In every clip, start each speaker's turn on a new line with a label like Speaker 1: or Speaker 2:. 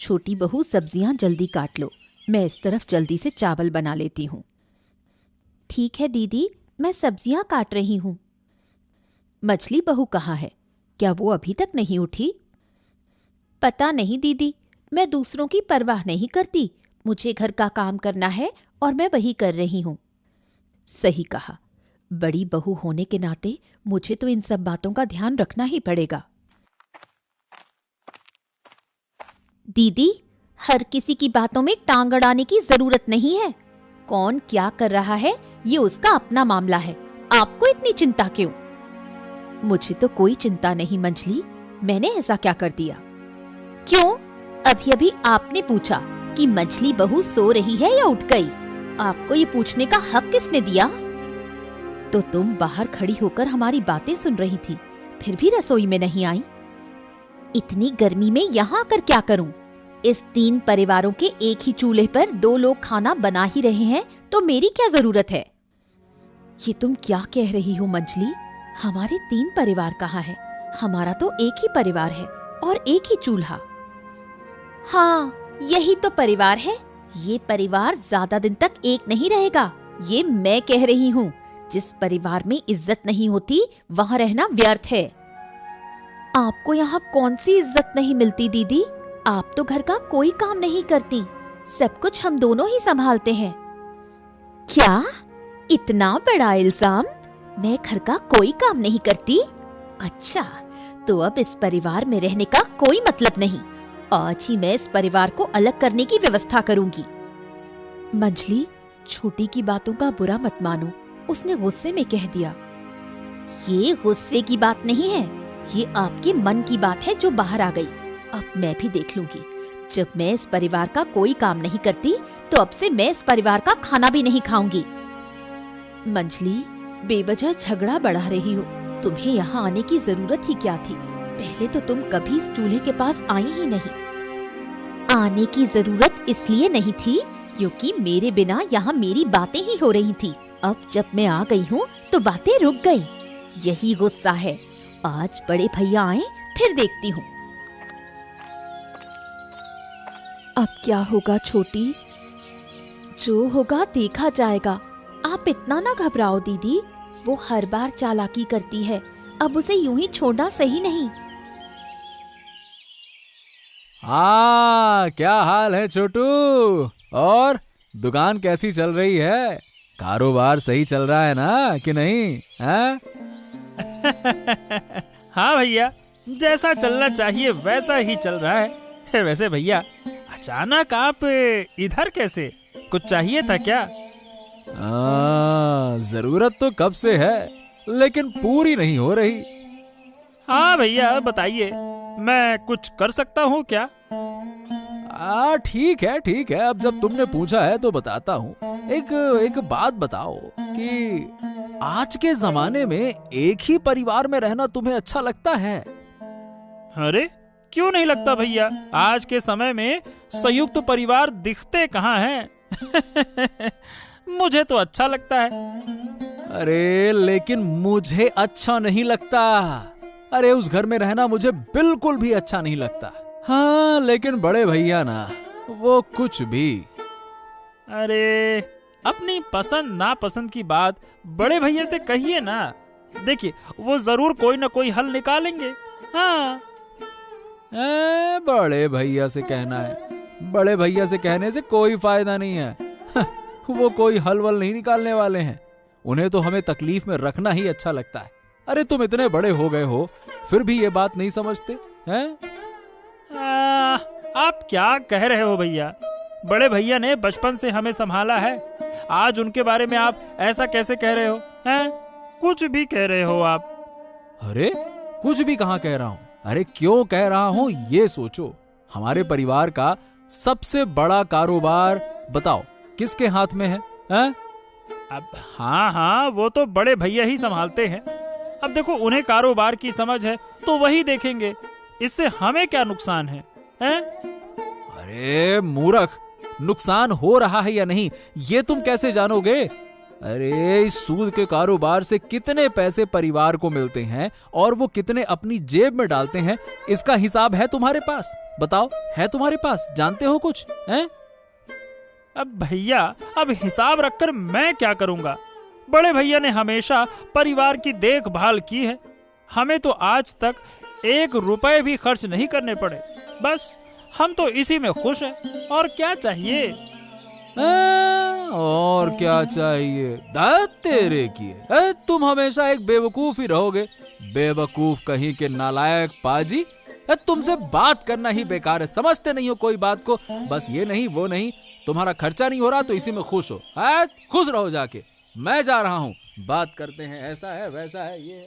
Speaker 1: छोटी बहू सब्जियां जल्दी काट लो, मैं इस तरफ जल्दी से चावल बना लेती हूँ। ठीक है दीदी, मैं सब्जियां काट रही हूँ। मछली बहू कहाँ है? क्या वो अभी तक नहीं उठी? पता नहीं दीदी, मैं दूसरों की परवाह नहीं करती। मुझे घर का काम करना है और मैं वही कर रही हूँ। सही कहा, बड़ी बहू होने के नाते मुझे तो इन सब बातों का ध्यान रखना ही पड़ेगा। दीदी, हर किसी की बातों में टांग अड़ाने की जरूरत नहीं है। कौन क्या कर रहा है ये उसका अपना मामला है, आपको इतनी चिंता क्यों? मुझे तो कोई चिंता नहीं मंजली, मैंने ऐसा क्या कर दिया? क्यों? अभी अभी आपने पूछा कि मछली बहू सो रही है या उठ गई। आपको ये पूछने का हक किसने दिया? तो तुम बाहर खड़ी होकर हमारी बातें सुन रही थी, फिर भी रसोई में नहीं आई। इतनी गर्मी में यहाँ आकर क्या करूं? इस 3 परिवारों के एक ही चूल्हे पर 2 लोग खाना बना ही रहे हैं, तो मेरी क्या जरूरत है? ये तुम क्या कह रही हो मंजली? हमारे 3 परिवार कहाँ है? हमारा तो एक ही परिवार है और एक ही चूल्हा। हाँ, यही तो परिवार है। ये परिवार ज्यादा दिन तक एक नहीं रहेगा, ये मैं कह रही हूँ। जिस परिवार में इज्जत नहीं होती वहाँ रहना व्यर्थ है। आपको यहाँ कौन सी इज्जत नहीं मिलती दीदी? आप तो घर का कोई काम नहीं करती, सब कुछ हम दोनों ही संभालते हैं। क्या? इतना बड़ा इल्जाम? मैं घर का कोई काम नहीं करती? अच्छा, तो अब इस परिवार में रहने का कोई मतलब नहीं। आज ही मैं इस परिवार को अलग करने की व्यवस्था करूंगी। मंजली, छोटी की बातों का बुरा मत मानो, उसने गुस्से में कह दिया। ये गुस्से की बात नहीं है, ये आपके मन की बात है जो बाहर आ गई। अब मैं भी देख लूंगी। जब मैं इस परिवार का कोई काम नहीं करती तो अब से मैं इस परिवार का खाना भी नहीं खाऊंगी। मंजली, बेवजह झगड़ा बढ़ा रही हो। तुम्हें यहाँ आने की जरूरत ही क्या थी? पहले तो तुम कभी इस चूल्हे के पास आई ही नहीं। आने की जरूरत इसलिए नहीं थी क्योंकि मेरे बिना यहाँ मेरी बातें ही हो रही थी। अब जब मैं आ गई हूँ तो बातें रुक गई। यही गुस्सा है। आज बड़े भैया आए फिर देखती हूँ। अब क्या होगा छोटी? जो होगा देखा जाएगा। आप इतना ना घबराओ दीदी, वो हर बार चालाकी करती है, अब उसे यूं ही छोड़ना सही नहीं।
Speaker 2: हाँ, क्या हाल है छोटू? और दुकान कैसी चल रही है? कारोबार सही चल रहा है ना कि नहीं? हाँ?
Speaker 3: हाँ भैया, जैसा चलना चाहिए वैसा ही चल रहा है। वैसे भैया, अचानक आप इधर कैसे? कुछ चाहिए था क्या?
Speaker 2: जरूरत तो कब से है, लेकिन पूरी नहीं हो रही।
Speaker 3: हाँ भैया, बताइए, मैं कुछ कर सकता हूँ क्या?
Speaker 2: ठीक है, अब जब तुमने पूछा है तो बताता हूँ। एक बात बताओ कि आज के जमाने में एक ही परिवार में रहना तुम्हें अच्छा लगता है?
Speaker 3: अरे क्यों नहीं लगता भैया, आज के समय में संयुक्त परिवार दिखते कहाँ हैं। मुझे तो अच्छा लगता है।
Speaker 2: अरे लेकिन मुझे अच्छा नहीं लगता। अरे उस घर में रहना मुझे बिल्कुल भी अच्छा नहीं लगता। हाँ, लेकिन बड़े भैया ना, वो कुछ भी।
Speaker 3: अरे अपनी पसंद नापसंद की बात बड़े भैया से कहिए ना। देखिए, वो जरूर कोई ना कोई हल निकालेंगे। हाँ,
Speaker 2: बड़े भैया से कहना है? बड़े भैया से कहने से कोई फायदा नहीं है। वो कोई हल वल नहीं निकालने वाले हैं। उन्हें तो हमें तकलीफ में रखना ही अच्छा लगता है। अरे तुम इतने बड़े हो गए हो फिर भी ये बात नहीं समझते हैं?
Speaker 3: आप क्या कह रहे हो भैया? बड़े भैया ने बचपन से हमें संभाला है, आज उनके बारे में आप ऐसा कैसे कह रहे हो? हैं? कुछ भी कह रहे हो आप।
Speaker 2: अरे कुछ भी कहाँ कह रहा हूँ? अरे क्यों कह रहा हूँ ये सोचो। हमारे परिवार का सबसे बड़ा कारोबार बताओ किसके हाथ में है?
Speaker 3: अब हाँ, वो तो बड़े भैया ही संभालते हैं। अब देखो, उन्हें कारोबार की समझ है तो वही देखेंगे, इससे हमें क्या नुकसान है?
Speaker 2: अरे मूर्ख, नुकसान हो रहा है या नहीं ये तुम कैसे जानोगे? अरे इस सूद के कारोबार से कितने पैसे परिवार को मिलते हैं और वो कितने अपनी जेब में डालते हैं, इसका हिसाब है तुम्हारे पास? बताओ, है तुम्हारे पास? जानते हो कुछ? हैं?
Speaker 3: अब भैया, अब हिसाब रखकर मैं क्या करूंगा? बड़े भैया ने हमेशा परिवार की देखभाल की है। हमें तो आज तक 1 रुपए भी खर्च नहीं करने पड़े। बस हम तो इसी में खुश हैं। और क्या चाहिए?
Speaker 2: और क्या चाहिए? दाद तेरे की तुम हमेशा एक बेवकूफ ही रहोगे। बेवकूफ कहीं के नालायक पाजी। तुमसे बात करना ही बेकार है, समझते नहीं हो कोई बात को। बस ये नहीं वो नहीं, तुम्हारा खर्चा नहीं हो रहा तो इसी में खुश हो। खुश रहो जाके। मैं जा रहा हूँ, बात करते हैं, ऐसा है वैसा है ये।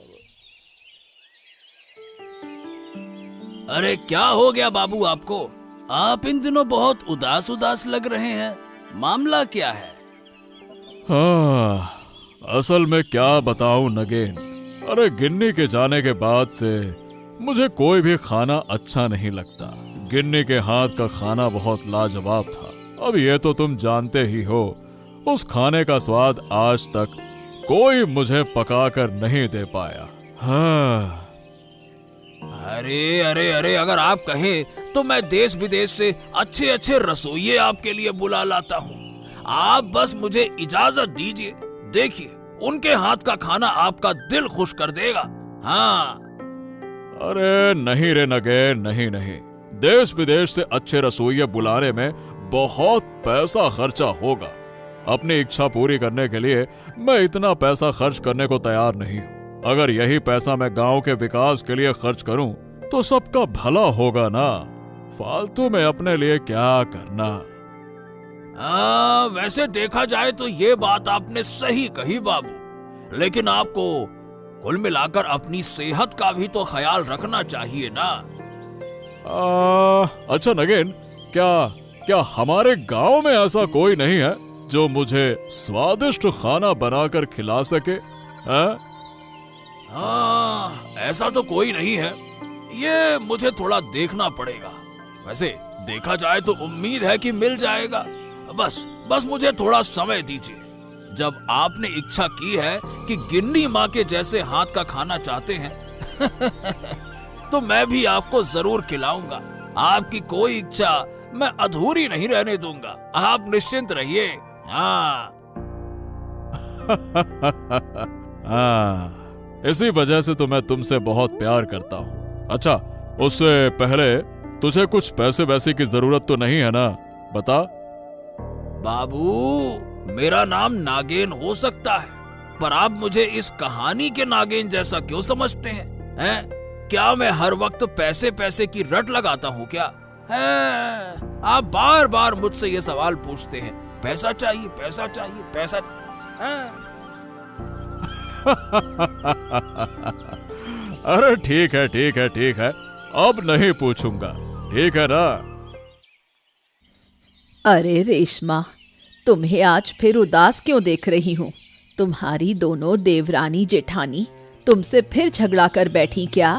Speaker 4: अरे क्या हो गया बाबू आपको? आप इन दिनों बहुत उदास उदास लग रहे हैं, मामला क्या है?
Speaker 5: हाँ, असल में क्या बताऊं नगेन। अरे गिन्नी के जाने के बाद से मुझे कोई भी खाना अच्छा नहीं लगता। गिन्नी के हाथ का खाना बहुत लाजवाब था। अब ये तो तुम जानते ही हो, उस खाने का स्वाद आज तक कोई मुझे पका कर नहीं दे पाया। हाँ।
Speaker 4: अरे अरे अरे, अगर आप कहें तो मैं देश विदेश से अच्छे अच्छे रसोइये आपके लिए बुला लाता हूँ। आप बस मुझे इजाजत दीजिए, देखिए उनके हाथ का खाना आपका दिल खुश कर देगा। हाँ।
Speaker 5: अरे नहीं रे नगेन, नहीं नहीं। देश विदेश से अच्छे रसोइये बुलाने में बहुत पैसा खर्चा होगा। अपनी इच्छा पूरी करने के लिए मैं इतना पैसा खर्च करने को तैयार नहीं हूँ। अगर यही पैसा मैं गांव के विकास के लिए खर्च करूं तो सबका भला होगा ना। फालतू में अपने लिए क्या करना।
Speaker 4: वैसे देखा जाए तो ये बात आपने सही कही बाबू, लेकिन आपको कुल मिलाकर अपनी सेहत का भी तो ख्याल रखना चाहिए ना।
Speaker 5: अच्छा नगेन, क्या हमारे गांव में ऐसा कोई नहीं है जो मुझे स्वादिष्ट खाना बनाकर खिला सके?
Speaker 4: ऐसा तो कोई नहीं है। ये मुझे थोड़ा देखना पड़ेगा। वैसे देखा जाए तो उम्मीद है कि मिल जाएगा। बस मुझे थोड़ा समय दीजिए। जब आपने इच्छा की है कि गिन्नी माँ के जैसे हाथ का खाना चाहते हैं तो मैं भी आपको जरूर खिलाऊंगा। आपकी कोई इच्छा मैं अधूरी नहीं रहने दूंगा। आप निश्चिंत रहिए। हाँ।
Speaker 5: इसी वजह से तो मैं तुमसे बहुत प्यार करता हूँ। अच्छा, उससे पहले तुझे कुछ पैसे वैसे की जरूरत तो नहीं है ना? बता।
Speaker 4: बाबू, मेरा नाम नागेन हो सकता है, पर आप मुझे इस कहानी के नागेन जैसा क्यों समझते हैं? क्या मैं हर वक्त पैसे पैसे की रट लगाता हूँ क्या? आप बार बार मुझसे ये सवाल पूछते हैं, पैसा चाहिए पैसा चाहिए पैसा।
Speaker 5: अरे ठीक है, अब नहीं पूछूंगा, ठीक है ना?
Speaker 1: अरे रेशमा, तुम्हें आज फिर उदास क्यों देख रही हूँ? तुम्हारी दोनों देवरानी जेठानी तुमसे फिर झगड़ा कर बैठी क्या?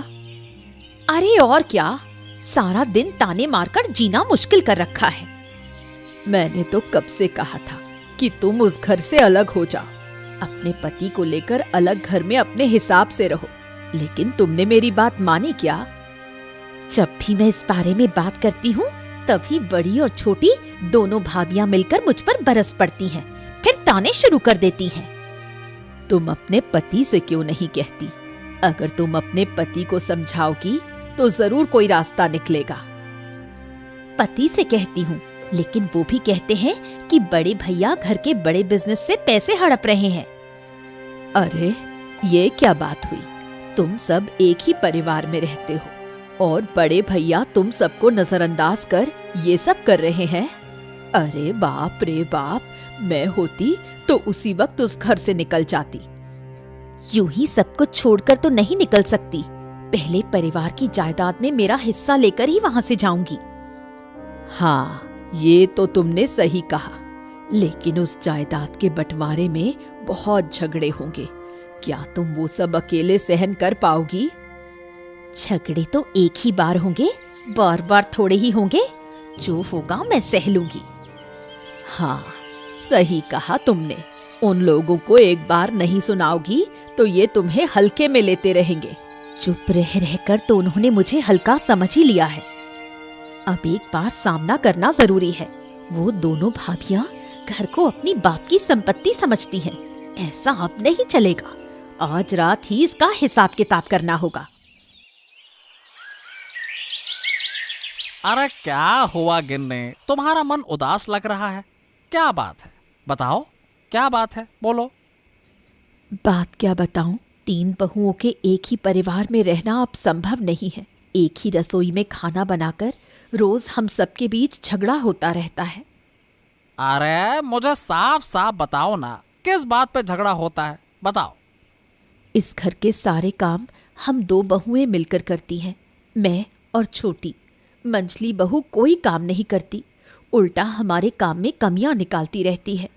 Speaker 1: अरे और क्या, सारा दिन ताने मारकर जीना मुश्किल कर रखा है। मैंने तो कब से कहा था कि तुम उस घर से अलग हो जाओ, अपने पति को लेकर अलग घर में अपने हिसाब से रहो, लेकिन तुमने मेरी बात मानी क्या? जब भी मैं इस बारे में बात करती हूँ तभी बड़ी और छोटी दोनों भाभियां मिलकर मुझ पर बरस पड़ती हैं, फिर ताने शुरू कर देती हैं। तुम अपने पति से क्यों नहीं कहती? अगर तुम अपने पति को समझाओगी तो जरूर कोई रास्ता निकलेगा। पति से कहती हूँ, लेकिन वो भी कहते हैं कि बड़े भैया घर के बड़े बिजनेस से पैसे हड़प रहे हैं। अरे ये क्या बात हुई? तुम सब एक ही परिवार में रहते हो और बड़े भैया तुम सबको नजरअंदाज कर ये सब कर रहे हैं। अरे बाप रे बाप, मैं होती तो उसी वक्त उस घर से निकल जाती। यूं ही सब कुछ छोड़कर तो नहीं निकल सकती, पहले परिवार की जायदाद में मेरा हिस्सा लेकर ही वहां से जाऊंगी। हाँ, ये तो तुमने सही कहा, लेकिन उस जायदाद के बंटवारे में बहुत झगड़े होंगे। क्या तुम वो सब अकेले सहन कर पाओगी? झगड़े तो एक ही बार होंगे, बार बार थोड़े ही होंगे। जो होगा मैं सह लूंगी। हाँ, सही कहा तुमने, उन लोगों को एक बार नहीं सुनाओगी तो ये तुम्हें हल्के में लेते रहेंगे। चुप रह रहकर तो उन्होंने मुझे हल्का समझ ही लिया है। अब एक बार सामना करना जरूरी है। वो दोनों भाभियां घर को अपनी बाप की संपत्ति समझती हैं। ऐसा अब नहीं चलेगा। आज रात ही इसका हिसाब किताब करना होगा।
Speaker 6: अरे क्या हुआ गिन्नी, तुम्हारा मन उदास लग रहा है? क्या बात है, बताओ क्या बात है, बोलो।
Speaker 1: बात क्या बताऊं, 3 बहुओं के एक ही परिवार में रहना अब संभव नहीं है। एक ही रसोई में खाना बनाकर रोज हम सबके बीच झगड़ा होता रहता है।
Speaker 6: अरे मुझे साफ साफ बताओ ना, किस बात पे झगड़ा होता है, बताओ।
Speaker 1: इस घर के सारे काम हम 2 बहुएं मिलकर करती हैं, मैं और छोटी। मंझली बहू कोई काम नहीं करती, उल्टा हमारे काम में कमियां निकालती रहती है।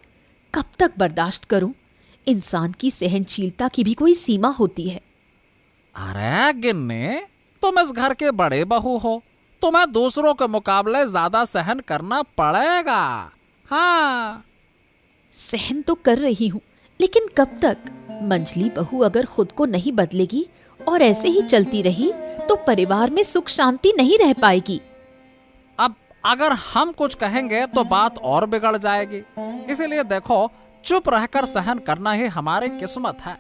Speaker 1: कब तक बर्दाश्त करूं? इंसान की सहनशीलता की भी कोई सीमा होती है।
Speaker 6: अरे गिन्नी, तुम इस घर के बड़े बहू हो, तुम्हें दूसरों के मुकाबले ज्यादा सहन करना पड़ेगा। हाँ,
Speaker 1: सहन तो कर रही हूँ, लेकिन कब तक? मंझली बहू अगर खुद को नहीं बदलेगी और ऐसे ही चलती रही तो परिवार में सुख शांति नहीं रह पाएगी।
Speaker 6: अब अगर हम कुछ कहेंगे तो बात और बिगड़ जाएगी। इसीलिए देखो, चुप रहकर सहन करना ही हमारी किस्मत है।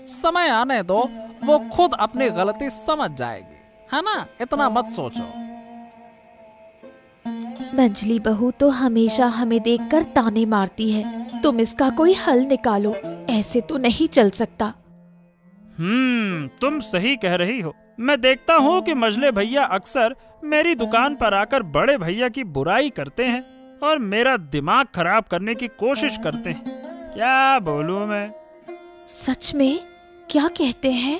Speaker 6: समय आने दो, वो खुद अपनी गलती समझ जाएगी, है ना? इतना मत सोचो।
Speaker 1: मंझली बहू तो हमेशा हमें देखकर ताने मारती है। तुम इसका कोई हल निकालो, ऐसे तो नहीं चल सकता।
Speaker 3: तुम सही कह रही हो। मैं देखता हूँ कि मझले भैया अक्सर मेरी दुकान पर आकर बड़े भैया की बुराई करते हैं और मेरा दिमाग खराब करने की कोशिश करते हैं। क्या बोलूं मैं?
Speaker 1: सच में? क्या कहते हैं?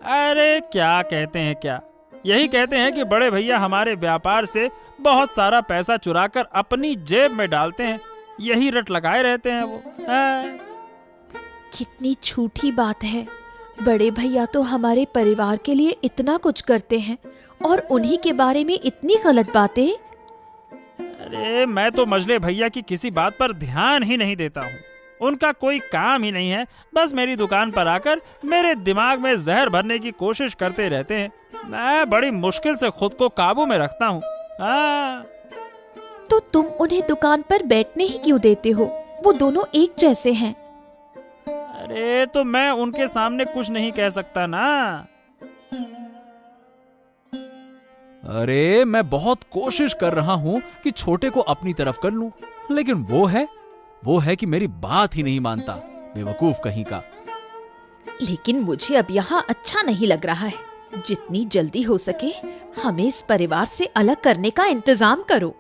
Speaker 3: अरे क्या कहते हैं क्या, यही कहते हैं कि बड़े भैया हमारे व्यापार से बहुत सारा पैसा चुराकर अपनी जेब में डालते हैं। यही रट लगाए रहते हैं वो।
Speaker 1: कितनी झूठी बात है। बड़े भैया तो हमारे परिवार के लिए इतना कुछ करते हैं और उन्हीं के बारे में इतनी गलत बातें।
Speaker 3: अरे मैं तो मझले भैया की किसी बात पर ध्यान ही नहीं देता हूँ। उनका कोई काम ही नहीं है, बस मेरी दुकान पर आकर मेरे दिमाग में जहर भरने की कोशिश करते रहते हैं। मैं बड़ी मुश्किल से खुद को काबू में रखता हूँ।
Speaker 1: तो तुम उन्हें दुकान पर बैठने ही क्यों देते हो? वो दोनों एक जैसे हैं।
Speaker 3: अरे तो मैं उनके सामने कुछ नहीं कह सकता ना।
Speaker 2: अरे मैं बहुत कोशिश कर रहा हूं कि छोटे को अपनी तरफ कर लूं, लेकिन वो है कि मेरी बात ही नहीं मानता। बेवकूफ कहीं का।
Speaker 1: लेकिन मुझे अब यहाँ अच्छा नहीं लग रहा है। जितनी जल्दी हो सके हमें इस परिवार से अलग करने का इंतजाम करो।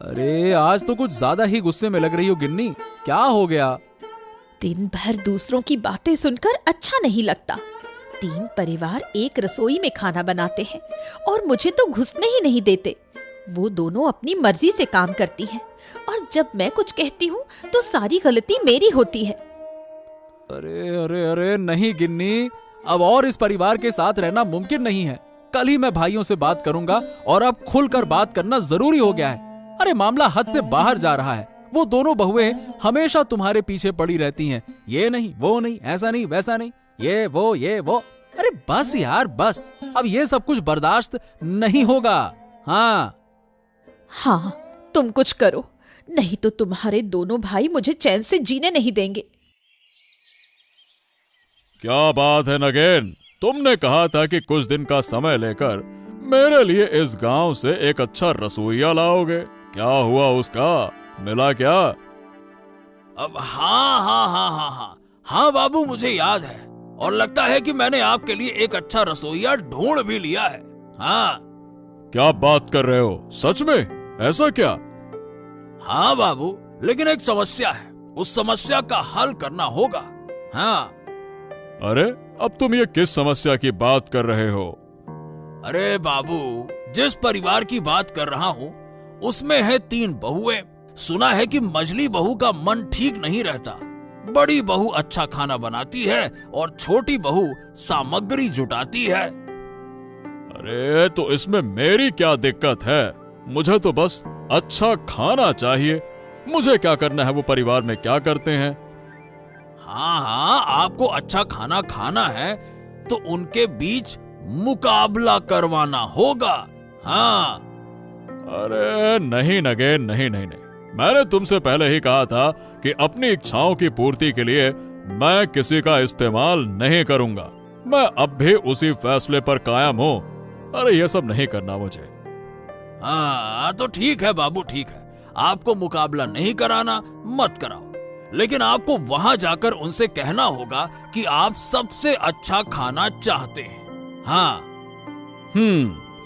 Speaker 2: अरे आज तो कुछ ज्यादा ही गुस्से में लग रही हो गिन्नी, क्या हो गया?
Speaker 1: दिन भर दूसरों की बातें सुनकर अच्छा नहीं लगता। 3 परिवार एक रसोई में खाना बनाते हैं और मुझे तो घुसने ही नहीं देते। वो दोनों अपनी मर्जी से काम करती हैं और जब मैं कुछ कहती हूँ तो सारी गलती मेरी होती है।
Speaker 2: अरे अरे अरे नहीं गिन्नी, अब और इस परिवार के साथ रहना मुमकिन नहीं है। कल ही मैं भाइयों से बात करूंगा और अब खुलकर बात करना जरूरी हो गया है। अरे मामला हद से बाहर जा रहा है। वो दोनों बहुएं हमेशा तुम्हारे पीछे पड़ी रहती हैं। ये नहीं, वो नहीं, ऐसा नहीं, वैसा नहीं, ये वो। अरे बस यार बस, अब ये सब कुछ बर्दाश्त नहीं होगा।
Speaker 1: हाँ, तुम कुछ करो, नहीं तो तुम्हारे दोनों भाई मुझे चैन से जीने नहीं देंगे।
Speaker 5: क्या बात है नगेन, तुमने कहा था कि कुछ दिन का समय लेकर मेरे लिए इस गांव से एक अच्छा रसोइया लाओगे। क्या हुआ उसका? मिला क्या?
Speaker 4: अब हाँ बाबू, मुझे याद है और लगता है कि मैंने आपके लिए एक अच्छा रसोइया ढूंढ भी लिया है। हाँ।
Speaker 5: क्या बात कर रहे हो? सच में? ऐसा क्या?
Speaker 4: हाँ बाबू, लेकिन एक समस्या है, उस समस्या का हल करना होगा। हाँ।
Speaker 5: अरे अब तुम ये किस समस्या की बात कर रहे हो?
Speaker 4: अरे बाबू, जिस परिवार की बात कर रहा हूँ उसमें है 3 बहुएं। सुना है कि मझली बहू का मन ठीक नहीं रहता। बड़ी बहू अच्छा खाना बनाती है और छोटी बहू सामग्री जुटाती है।
Speaker 5: अरे तो इसमें मेरी क्या दिक्कत है? मुझे तो बस अच्छा खाना चाहिए। मुझे क्या करना है वो परिवार में क्या करते हैं।
Speaker 4: हाँ हाँ, आपको अच्छा खाना खाना है तो उनके बीच मुकाबला करवाना होगा। हाँ।
Speaker 5: अरे नहीं नगेन, नहीं नहीं नहीं, मैंने तुमसे पहले ही कहा था कि अपनी इच्छाओं की पूर्ति के लिए मैं किसी का इस्तेमाल नहीं करूंगा। मैं अब भी उसी फैसले पर कायम हूं। अरे ये सब नहीं करना मुझे।
Speaker 4: हाँ तो ठीक है बाबू, ठीक है, आपको मुकाबला नहीं कराना, मत कराओ, लेकिन आपको वहां जाकर उनसे कहना होगा कि आप सबसे अच्छा खाना चाहते हैं। हाँ।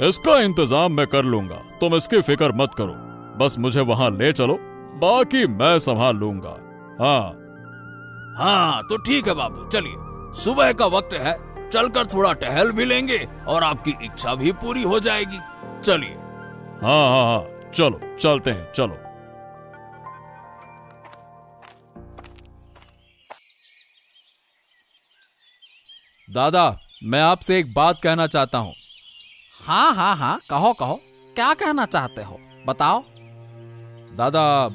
Speaker 5: इसका इंतजाम मैं कर लूंगा, तुम इसकी फिक्र मत करो। बस मुझे वहां ले चलो, बाकी मैं संभाल लूंगा। हाँ
Speaker 4: हाँ तो ठीक है बाबू, चलिए, सुबह का वक्त है, चलकर थोड़ा टहल भी लेंगे और आपकी इच्छा भी पूरी हो जाएगी। चलिए।
Speaker 5: हाँ हाँ हाँ, चलो चलते हैं, चलो।
Speaker 2: दादा, मैं आपसे एक बात कहना चाहता हूँ।
Speaker 6: हाँ हाँ हाँ, कहो कहो, क्या कहना चाहते हो, बताओ।
Speaker 2: दादा,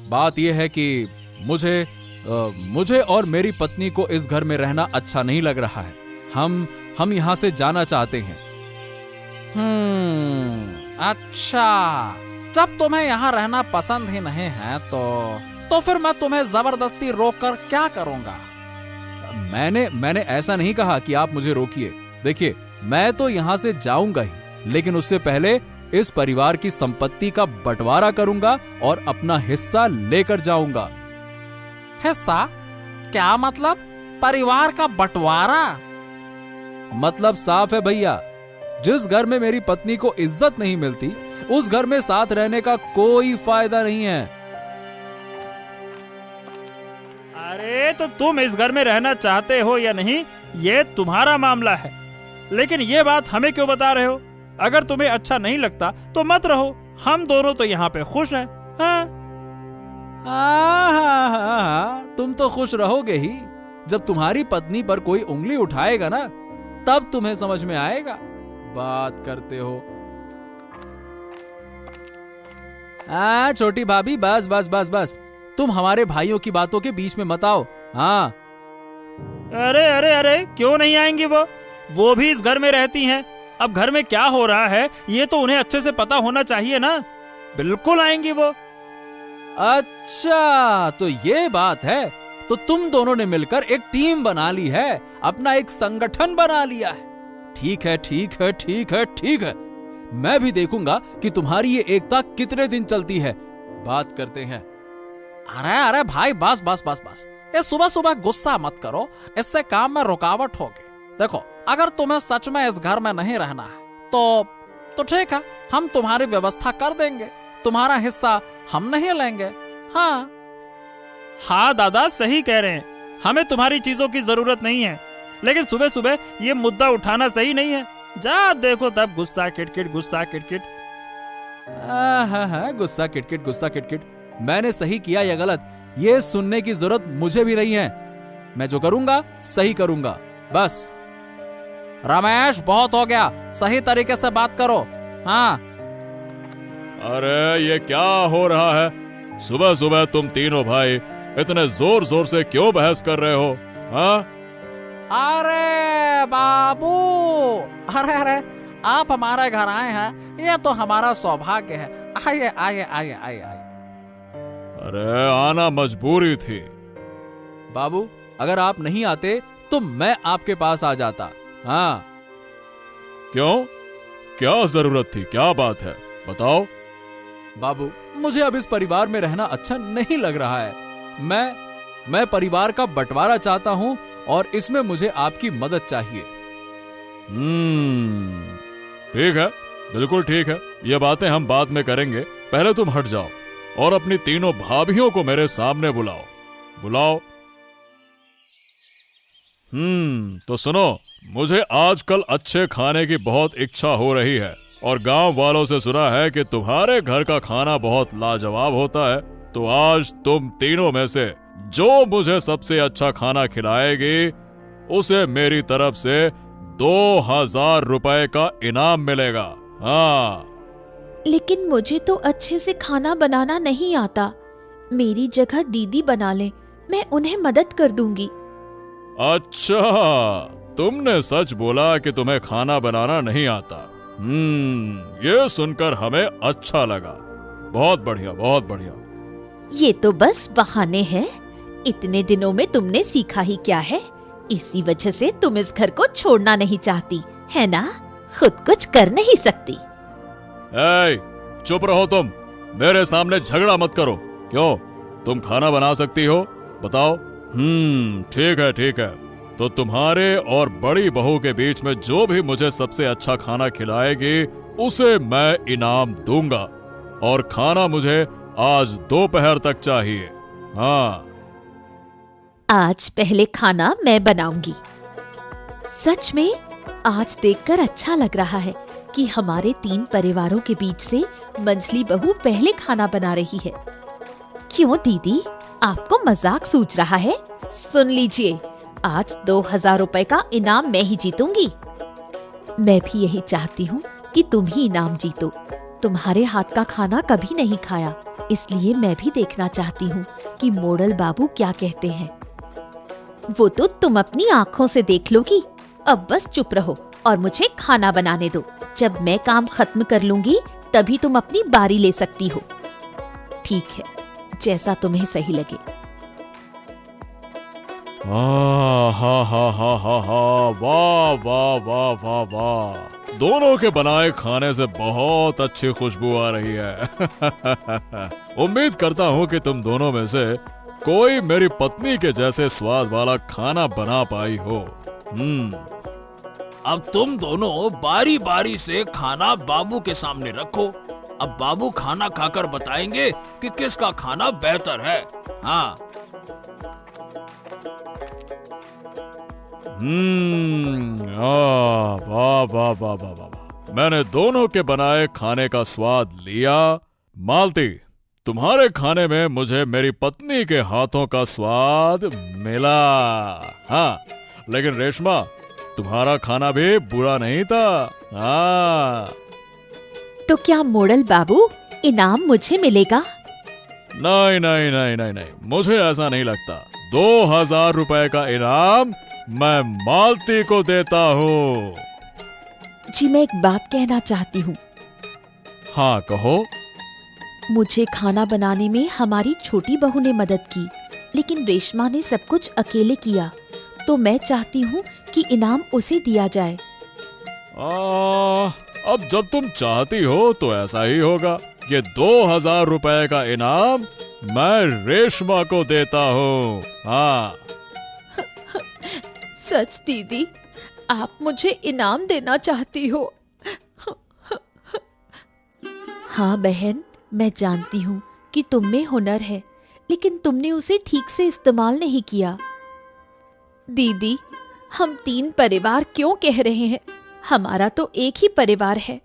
Speaker 2: बात यह है कि मुझे और मेरी पत्नी को इस घर में रहना अच्छा नहीं लग रहा है। हम यहाँ से जाना चाहते हैं।
Speaker 6: अच्छा, जब तुम्हें यहाँ रहना पसंद ही नहीं है तो फिर मैं तुम्हें जबरदस्ती रोककर क्या करूँगा।
Speaker 2: मैंने ऐसा नहीं कहा कि आप मुझे रोकिए। देखिए, मैं तो यहाँ से जाऊंगा ही, लेकिन उससे पहले इस परिवार की संपत्ति का बंटवारा करूंगा और अपना हिस्सा लेकर जाऊंगा।
Speaker 6: हिस्सा? क्या मतलब? परिवार का बंटवारा?
Speaker 2: मतलब साफ है भैया, जिस घर में मेरी पत्नी को इज्जत नहीं मिलती, उस घर में साथ रहने का कोई फायदा नहीं है।
Speaker 3: अरे तो तुम इस घर में रहना चाहते हो या नहीं, ये तुम्हारा मामला है, लेकिन ये बात हमें क्यों बता रहे हो? अगर तुम्हें अच्छा नहीं लगता तो मत रहो, हम दोनों तो यहाँ पे खुश हैं।
Speaker 2: हाँ, तुम तो खुश रहोगे ही। जब तुम्हारी पत्नी पर कोई उंगली उठाएगा ना, तब तुम्हें समझ में आएगा। बात करते हो। छोटी भाभी, बस बस बस बस, तुम हमारे भाइयों की बातों के बीच में मत आओ। हाँ।
Speaker 3: अरे अरे अरे, क्यों नहीं आएंगी? वो भी इस घर में रहती हैं। अब घर में क्या हो रहा है ये तो उन्हें अच्छे से पता होना चाहिए ना। बिल्कुल आएंगी वो।
Speaker 2: अच्छा, तो ये बात है। तो तुम दोनों ने मिलकर एक टीम बना ली है, अपना एक संगठन बना लिया है। ठीक है ठीक है ठीक है ठीक है, मैं भी देखूंगा कि तुम्हारी ये एकता कितने दिन चलती है। बात करते हैं।
Speaker 6: अरे अरे भाई, बस बस बस बस, ये सुबह सुबह गुस्सा मत करो, इससे काम में रुकावट होगी। देखो, अगर तुम्हें सच में इस घर में नहीं रहना है तो ठीक है, हम तुम्हारी व्यवस्था कर देंगे, तुम्हारा हिस्सा हम नहीं लेंगे। हाँ
Speaker 3: हाँ दादा, सही कह रहे हैं, हमें तुम्हारी चीजों की जरूरत नहीं है, लेकिन सुबह सुबह ये मुद्दा उठाना सही नहीं है। जा देखो तब गुस्सा किटकिट, गुस्सा किटकिट।
Speaker 2: हाँ, गुस्सा किटकिट, गुस्सा किटकिट। मैंने सही किया या गलत, ये सुनने की जरूरत मुझे भी नहीं है। मैं जो करूंगा सही करूंगा, बस।
Speaker 6: रमेश, बहुत हो गया, सही तरीके से बात करो। हाँ।
Speaker 5: अरे ये क्या हो रहा है? सुबह सुबह तुम तीनों भाई इतने जोर जोर से क्यों बहस कर रहे हो? हाँ?
Speaker 6: अरे बाबू, अरे अरे, आप हमारे घर आए हैं, ये तो हमारा सौभाग्य है। आइए आइए आइए आइए आइए।
Speaker 5: अरे आना मजबूरी थी।
Speaker 2: बाबू, अगर आप नहीं आते तो मैं आपके पास आ जाता। हाँ।
Speaker 5: क्यों? क्या जरूरत थी? क्या बात है, बताओ।
Speaker 2: बाबू, मुझे अब इस परिवार में रहना अच्छा नहीं लग रहा है। मैं परिवार का बंटवारा चाहता हूं और इसमें मुझे आपकी मदद चाहिए।
Speaker 5: ठीक है, बिल्कुल ठीक है, ये बातें हम बाद में करेंगे। पहले तुम हट जाओ और अपनी तीनों भाभियों को मेरे सामने बुलाओ। तो सुनो, मुझे आजकल अच्छे खाने की बहुत इच्छा हो रही है और गांव वालों से सुना है कि तुम्हारे घर का खाना बहुत लाजवाब होता है। तो आज तुम तीनों में से जो मुझे सबसे अच्छा खाना खिलाएगी, उसे मेरी तरफ से 2000 रुपए का इनाम मिलेगा। हाँ।
Speaker 1: लेकिन मुझे तो अच्छे से खाना बनाना नहीं आता, मेरी जगह दीदी बना ले, मैं उन्हें मदद कर दूंगी।
Speaker 5: अच्छा, तुमने सच बोला कि तुम्हें खाना बनाना नहीं आता। ये सुनकर हमें अच्छा लगा। बहुत बढ़िया, बहुत बढ़िया।
Speaker 1: ये तो बस बहाने हैं। इतने दिनों में तुमने सीखा ही क्या है? इसी वजह से तुम इस घर को छोड़ना नहीं चाहती, है ना? खुद कुछ कर नहीं सकती।
Speaker 5: चुप रहो तुम, मेरे सामने झगड़ा मत करो। क्यों, तुम खाना बना सकती हो? बताओ। ठीक है, ठीक है। तो तुम्हारे और बड़ी बहू के बीच में जो भी मुझे सबसे अच्छा खाना खिलाएगी उसे मैं इनाम दूंगा, और खाना मुझे आज दोपहर तक चाहिए। हाँ,
Speaker 1: आज पहले खाना मैं बनाऊंगी। सच में आज देखकर अच्छा लग रहा है कि हमारे 3 परिवारों के बीच से मंझली बहू पहले खाना बना रही है। क्यों दीदी, आपको मजाक सूझ रहा है? सुन लीजिए, आज 2000 रुपए का इनाम मैं ही जीतूंगी। मैं भी यही चाहती हूँ कि तुम ही इनाम जीतो। तुम्हारे हाथ का खाना कभी नहीं खाया, इसलिए मैं भी देखना चाहती हूँ कि मोड़ल बाबू क्या कहते हैं। वो तो तुम अपनी आँखों से देख लोगी। अब बस चुप रहो और मुझे खाना बनाने दो। जब मैं काम खत्म कर लूंगी तभी तुम अपनी बारी ले सकती हो। ठीक है, जैसा तुम्हें सही लगे।
Speaker 5: हा हा हा हा, वाह वाह वाह वाह वाह। दोनों के बनाए खाने से बहुत अच्छी खुशबू आ रही है। उम्मीद करता हूँ कि तुम दोनों में से कोई मेरी पत्नी के जैसे स्वाद वाला खाना बना पाई हो।
Speaker 4: अब तुम दोनों बारी बारी से खाना बाबू के सामने रखो। अब बाबू खाना खाकर बताएंगे कि किसका खाना बेहतर है। हाँ।
Speaker 5: वाह वाह वाह वाह वाह। मैंने दोनों के बनाए खाने का स्वाद लिया। मालती, तुम्हारे खाने में मुझे मेरी पत्नी के हाथों का स्वाद मिला। हाँ, लेकिन रेशमा, तुम्हारा खाना भी बुरा नहीं था। हाँ।
Speaker 1: तो क्या मोड़ल बाबू, इनाम मुझे मिलेगा?
Speaker 5: नहीं नहीं नहीं नहीं नहीं, मुझे ऐसा नहीं लगता। 2000 रुपए का इनाम मैं मालती को देता हूँ।
Speaker 1: जी, मैं एक बात कहना चाहती हूँ।
Speaker 5: हाँ, कहो।
Speaker 1: मुझे खाना बनाने में हमारी छोटी बहू ने मदद की, लेकिन रेशमा ने सब कुछ अकेले किया, तो मैं चाहती हूँ कि इनाम उसे दिया जाए।
Speaker 5: अब जब तुम चाहती हो तो ऐसा ही होगा। ये 2000 रुपए का इनाम मैं रेशमा को देता हूँ। हाँ।
Speaker 1: सच दीदी, आप मुझे इनाम देना चाहती हो? हाँ बहन, मैं जानती हूँ कि तुम में हुनर है, लेकिन तुमने उसे ठीक से इस्तेमाल नहीं किया। दीदी, हम 3 परिवार क्यों कह रहे हैं? हमारा तो एक ही परिवार है।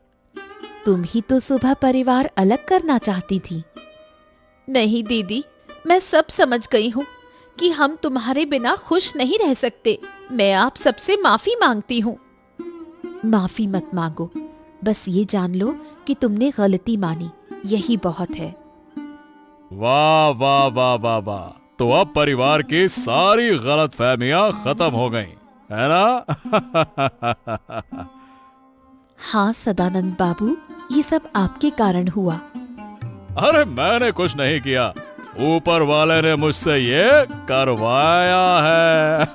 Speaker 1: तुम ही तो सुबह परिवार अलग करना चाहती थी। नहीं दीदी, मैं सब समझ गई हूँ कि हम तुम्हारे बिना खुश नहीं रह सकते। मैं आप सबसे माफी मांगती हूँ। माफी मत मांगो, बस ये जान लो कि तुमने गलती मानी, यही बहुत है।
Speaker 5: वाह वाह वाह वाह वाह। तो अब परिवार की सारी गलतफहमियां खत्म हो गईं, है ना?
Speaker 1: हाँ सदानंद बाबू, ये सब आपके कारण हुआ।
Speaker 5: अरे मैंने कुछ नहीं किया, ऊपर वाले ने मुझसे ये करवाया है।